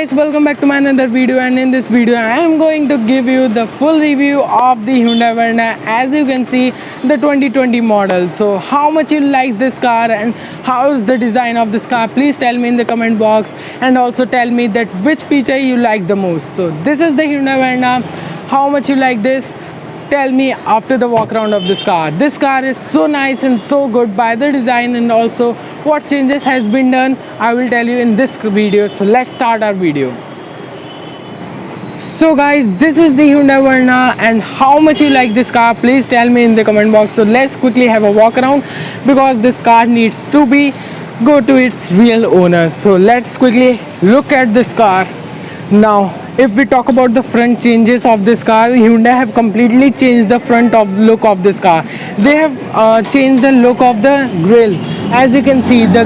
guys, welcome back to my another video, and in this video I am going to give you the full review of the Hyundai Verna. As you can see, the 2020 model. So how much you like this car and how is the design of this car, please tell me in the comment box, and also tell me that which feature you like the most. So this is the Hyundai Verna. How much you like this, tell me after the walk around of this car. This car is so nice and so good by the design, and also what changes has been done I will tell you in this video. So let's start our video. So guys, this is the Hyundai Verna, and how much you like this car, please tell me in the comment box. So let's quickly have a walk around because this car needs to be go to its real owner. So let's quickly look at this car. Now if we talk about the front changes of this car, Hyundai have completely changed the front of look of this car. They have changed the look of the grille. As you can see, the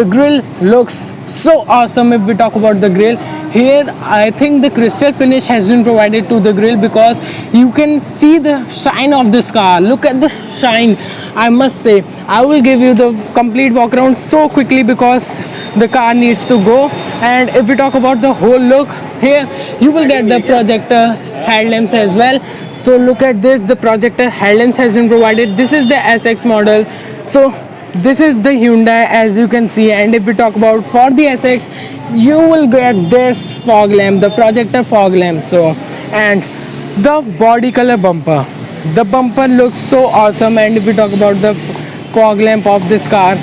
grill looks so awesome. If we talk about the grill, here I think the crystal finish has been provided to the grill because you can see the shine of this car. Look at the shine. I must say, I will give you the complete walk around so quickly because the car needs to go. And if we talk about the whole look, here you will get the projector headlamps as well. So look at this, the projector headlamps has been provided. This is the SX model. So this is the Hyundai, as you can see. And if we talk about for the SX, you will get this fog lamp, the projector fog lamp. So and the body color bumper, the bumper looks so awesome. And if we talk about the fog lamp of this car,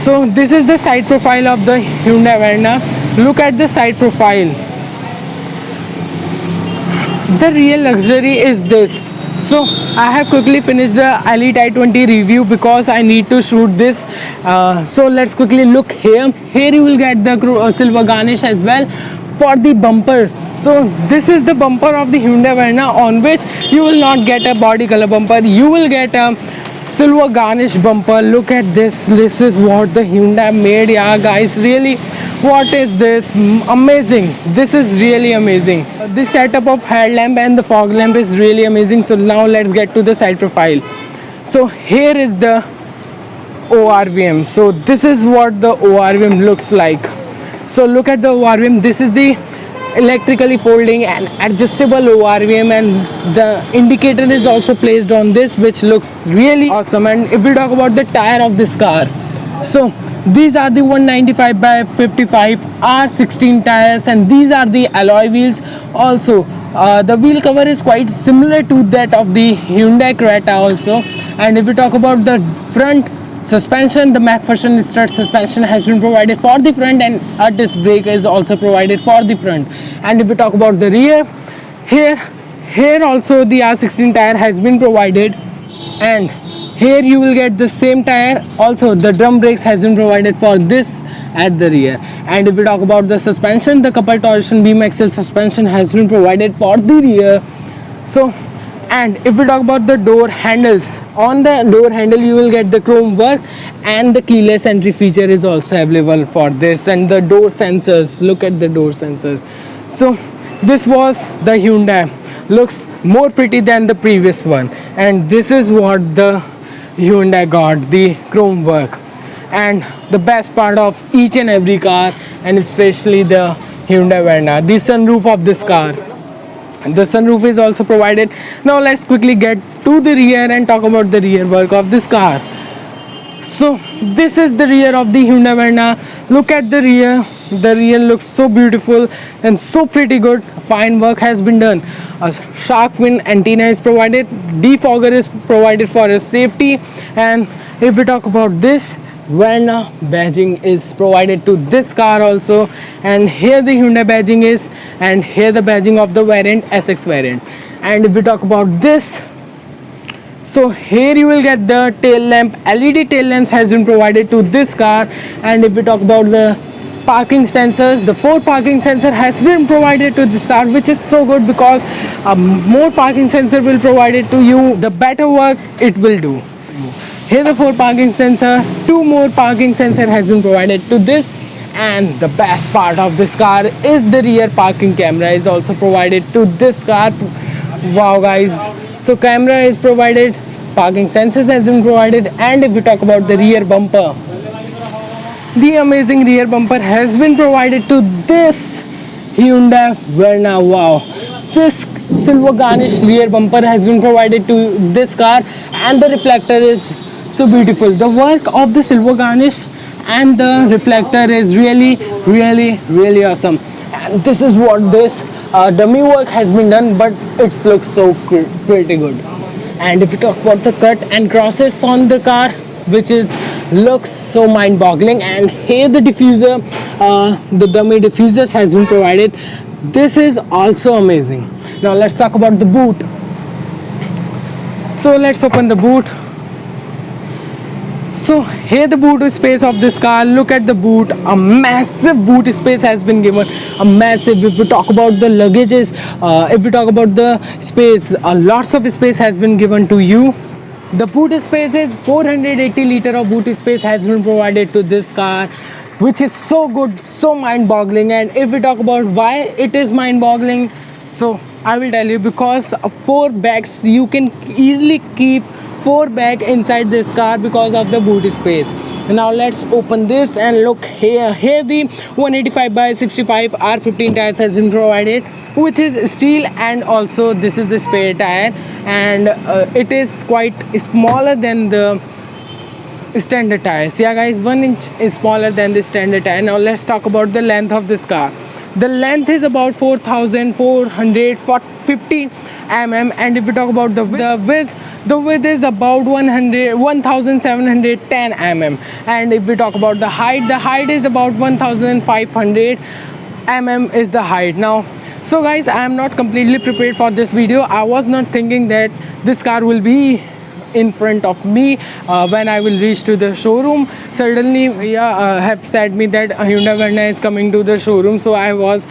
so this is the side profile of the Hyundai Verna. Look at the side profile. The real luxury is this. So I have quickly finished the Elite i20 review because I need to shoot this. So let's quickly look here. Here you will get the silver garnish as well for the bumper. So this is the bumper of the Hyundai Verna, on which you will not get a body color bumper. You will get a silver garnish bumper. Look at this. This is what the Hyundai made. Yeah guys, really, what is this? Amazing. This is really amazing. This setup of headlamp and the fog lamp is really amazing. So now let's get to the side profile. So here is the ORVM. So this is what the ORVM looks like. So look at the ORVM. This is the electrically folding and adjustable ORVM, and the indicator is also placed on this, which looks really awesome. And if we talk about the tire of this car, so these are the 195 by 55 R16 tires, and these are the alloy wheels. Also the wheel cover is quite similar to that of the Hyundai Creta also. And if we talk about the front suspension, the McPherson strut suspension has been provided for the front, and a disc brake is also provided for the front. And if we talk about the rear, here also the R16 tire has been provided, and here you will get the same tire. Also the drum brakes has been provided for this at the rear. And if we talk about the suspension, the coupled torsion beam axle suspension has been provided for the rear. So and if we talk about the door handles, on the door handle you will get the chrome work, and the keyless entry feature is also available for this. And the door sensors, look at the door sensors. So this was the Hyundai. Looks more pretty than the previous one, and this is what the Hyundai got, the chrome work. And the best part of each and every car, and especially the Hyundai Verna, the sunroof of this car. The sunroof is also provided. Now let's quickly get to the rear and talk about the rear work of this car. So this is the rear of the Hyundai Verna. Look at the rear. The rear looks so beautiful and so pretty good. Fine work has been done. A shark fin antenna is provided. Defogger is provided for your safety. And if we talk about this, Verna badging is provided to this car also. And here the Hyundai badging is, and here the badging of the variant, SX variant. And if we talk about this, so here you will get the tail lamp. LED tail lamps has been provided to this car. And if we talk about the parking sensors, the 4 parking sensor has been provided to this car, which is so good because more parking sensor will provide it to you, the better work it will do. Here the 4 parking sensor, 2 more parking sensor has been provided to this. And the best part of this car is the rear parking camera is also provided to this car. Wow guys, so camera is provided, parking sensors has been provided. And if we talk about the rear bumper, the amazing rear bumper has been provided to this Hyundai Verna. Wow, this silver garnish rear bumper has been provided to this car, and the reflector is so beautiful. The work of the silver garnish and the reflector is really awesome. And this is what this dummy work has been done, but it looks so pretty good. And if we talk about the cut and crosses on the car, which is looks so mind-boggling, and here the diffuser, the dummy diffusers has been provided. This is also amazing. Now let's talk about the boot. So let's open the boot. So here the boot space of this car. Look at the boot. A massive boot space has been given. A massive. If we talk about the luggages, if we talk about the space, lots of space has been given to you. The boot space is 480 liter of boot space has been provided to this car, which is so good, so mind-boggling. And if we talk about why it is mind-boggling, so I will tell you, because 4 bags, you can easily keep 4 bags inside this car because of the boot space. Now let's open this and look here. Here the 185 by 65 R15 tires has been provided, which is steel, and also this is the spare tire, and it is quite smaller than the standard tires. Yeah guys, 1 inch is smaller than the standard tire. Now let's talk about the length of this car. The length is about 4,450 mm, and if we talk about the width, the width is about 1,710 mm, and if we talk about the height is about 1,500 mm is the height. Now, so guys, I am not completely prepared for this video. I was not thinking that this car will be in front of me when I will reach to the showroom. Suddenly have said me that Hyundai Verna is coming to the showroom, so I was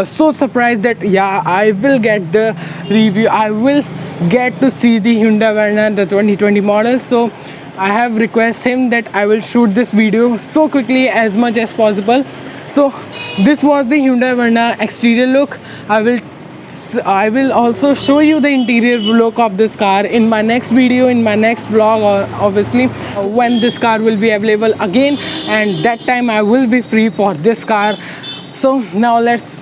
so surprised that I will get the review, I will get to see the Hyundai Verna, the 2020 model. So I have requested him that I will shoot this video so quickly as much as possible. So this was the Hyundai Verna exterior look. I will also show you the interior look of this car in my next video, in my next vlog, obviously when this car will be available again, and that time I will be free for this car. So now let's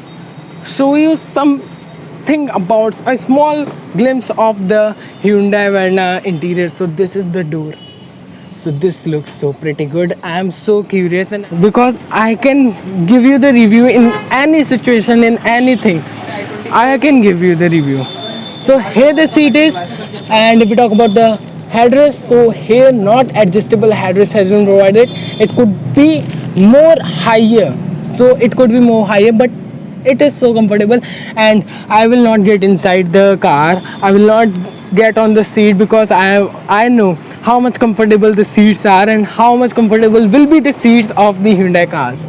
show you something about a small glimpse of the Hyundai Verna interior. So this is the door. So this looks so pretty good. I am so curious, and because I can give you the review in any situation, in anything, I can give you the review. So here the seat is, and if we talk about the headrest, so here not adjustable headrest has been provided. It could be more higher, so it could be more higher, but it is so comfortable. And I will not get inside the car, I will not get on the seat, because I know how much comfortable the seats are and how much comfortable will be the seats of the Hyundai cars.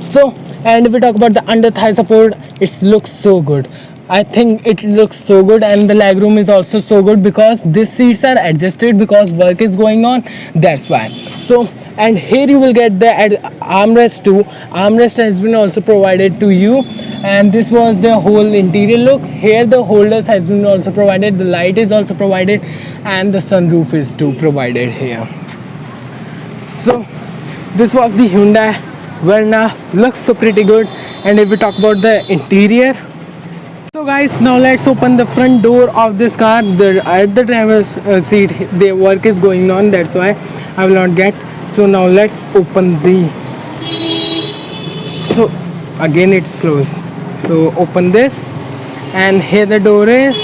So, and if we talk about the under thigh support, it looks so good. I think it looks so good, and the legroom is also so good because these seats are adjusted because work is going on, that's why. So, and here you will get the armrest too. Armrest has been also provided to you, and this was the whole interior look. Here the holders has been also provided, the light is also provided, and the sunroof is too provided here. So this was the Hyundai Verna. Looks so pretty good. And if we talk about the interior, so guys, now let's open the front door of this car. At the driver's seat, the work is going on, that's why I will not get. So now let's open the, so again it slows. So open this, and here the door is.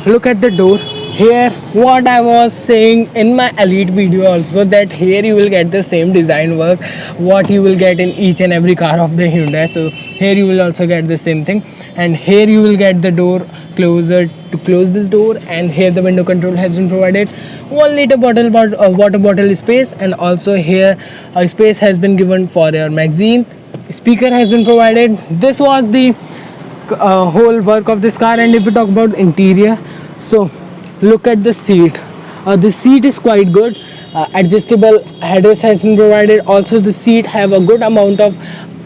Look at the door. Here what I was saying in my elite video also, that here you will get the same design work what you will get in each and every car of the Hyundai. So here you will also get the same thing, and here you will get the door closer to close this door, and here the window control has been provided. 1 liter water bottle space, and also here a space has been given for your magazine. Speaker has been provided. This was the whole work of this car. And if we talk about the interior, so look at the seat. The seat is quite good. Adjustable headrest has been provided. Also the seat have a good amount of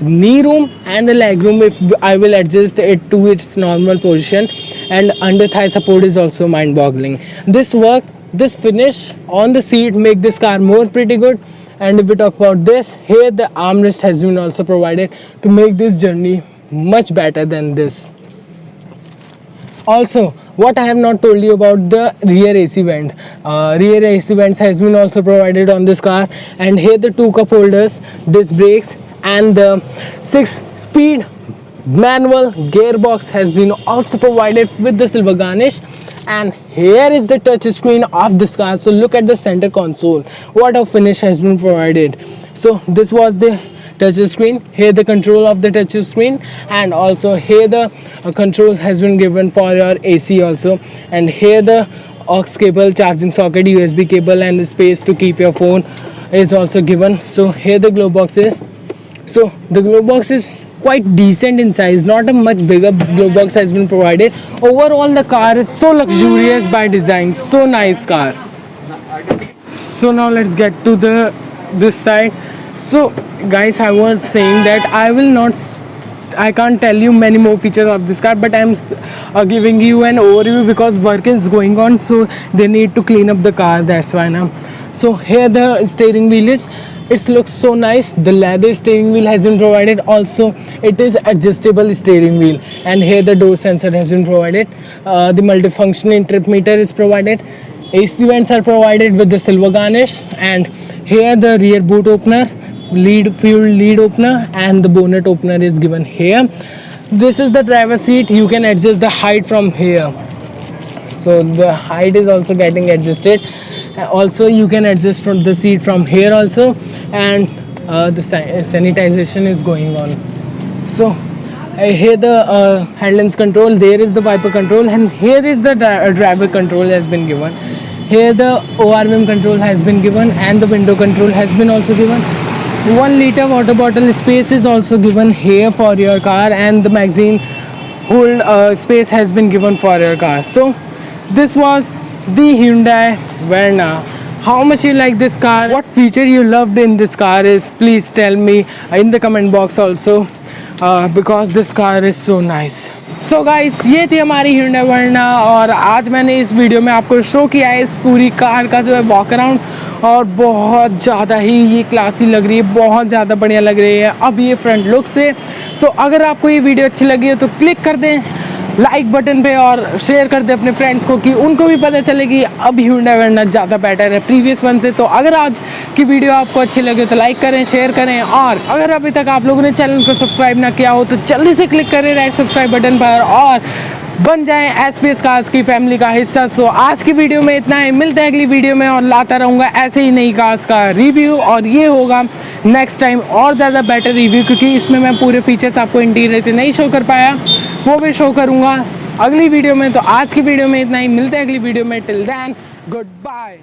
knee room and the leg room if I will adjust it to its normal position. And under thigh support is also mind-boggling. This finish on the seat make this car more pretty good. And if we talk about this, here the armrest has been also provided to make this journey much better than this. Also, what I have not told you about the rear AC vent. Rear AC vents has been also provided on this car, and here the 2 cup holders, disc brakes, and the 6-speed manual gearbox has been also provided with the silver garnish. And here is the touch screen of this car. So look at the center console, what a finish has been provided. So this was the touch screen. Here the control of the touch screen, and also here the controls has been given for your AC also. And here the aux cable, charging socket, USB cable, and the space to keep your phone is also given. So here the glove box is. So the glove box is quite decent in size, not a much bigger glove box has been provided. Overall the car is so luxurious by design, so nice car. So now let's get to this side. So guys, I was saying that I can't tell you many more features of this car, but I'm giving you an overview because work is going on, so they need to clean up the car, that's why now. So here the steering wheel is, it looks so nice. The leather steering wheel has been provided. Also it is adjustable steering wheel, and here the door sensor has been provided. The multifunctional trip meter is provided. AC vents are provided with the silver garnish, and here the rear boot opener, fuel lead opener, and the bonnet opener is given here. This is the driver seat. You can adjust the height from here, so the height is also getting adjusted. Also you can adjust from the seat from here also, and the sanitization is going on. So here the headlamps control, there is the wiper control, and here is the driver control has been given. Here the ORVM control has been given, and the window control has been also given. 1 liter water bottle space is also given here for your car, and the magazine hold space has been given for your car. So this was the Hyundai Verna. How much you like this car, what feature you loved in this car is, please tell me in the comment box also, because this car is so nice. So guys, ये थी हमारी Hyundai Verna, और आज मैंने इस video में आपको show किया है इस पूरी कार का जो है वॉक अराउंड, और बहुत ज़्यादा ही ये क्लासी लग रही है, बहुत ज़्यादा बढ़िया लग रही है अब ये फ्रंट लुक से। सो अगर आपको ये वीडियो अच्छी लगी है तो क्लिक कर दें लाइक बटन पे, और शेयर कर दें अपने फ्रेंड्स को कि उनको भी पता चले कि अब Hyundai Verna ज़्यादा बेटर है प्रीवियस वन से। तो अगर आज की वीडियो आपको अच्छी लगे तो लाइक करें, शेयर करें, और अगर अभी तक आप लोगों ने चैनल को सब्सक्राइब ना किया हो तो जल्दी से क्लिक करें रेड सब्सक्राइब बटन पर, और बन जाएं SPS कार्स की फैमिली का हिस्सा। सो आज की वीडियो में इतना ही, मिलते हैं अगली वीडियो में, और लाता रहूँगा ऐसे ही नई कार्स का रिव्यू, और ये होगा नेक्स्ट टाइम और ज़्यादा बेटर रिव्यू, क्योंकि इसमें मैं पूरे फीचर्स आपको इंटीरियर के नहीं शो कर पाया, वो भी शो करूँगा अगली वीडियो में। तो आज की वीडियो में इतना ही, मिलते हैं अगली वीडियो में। Till then good bye.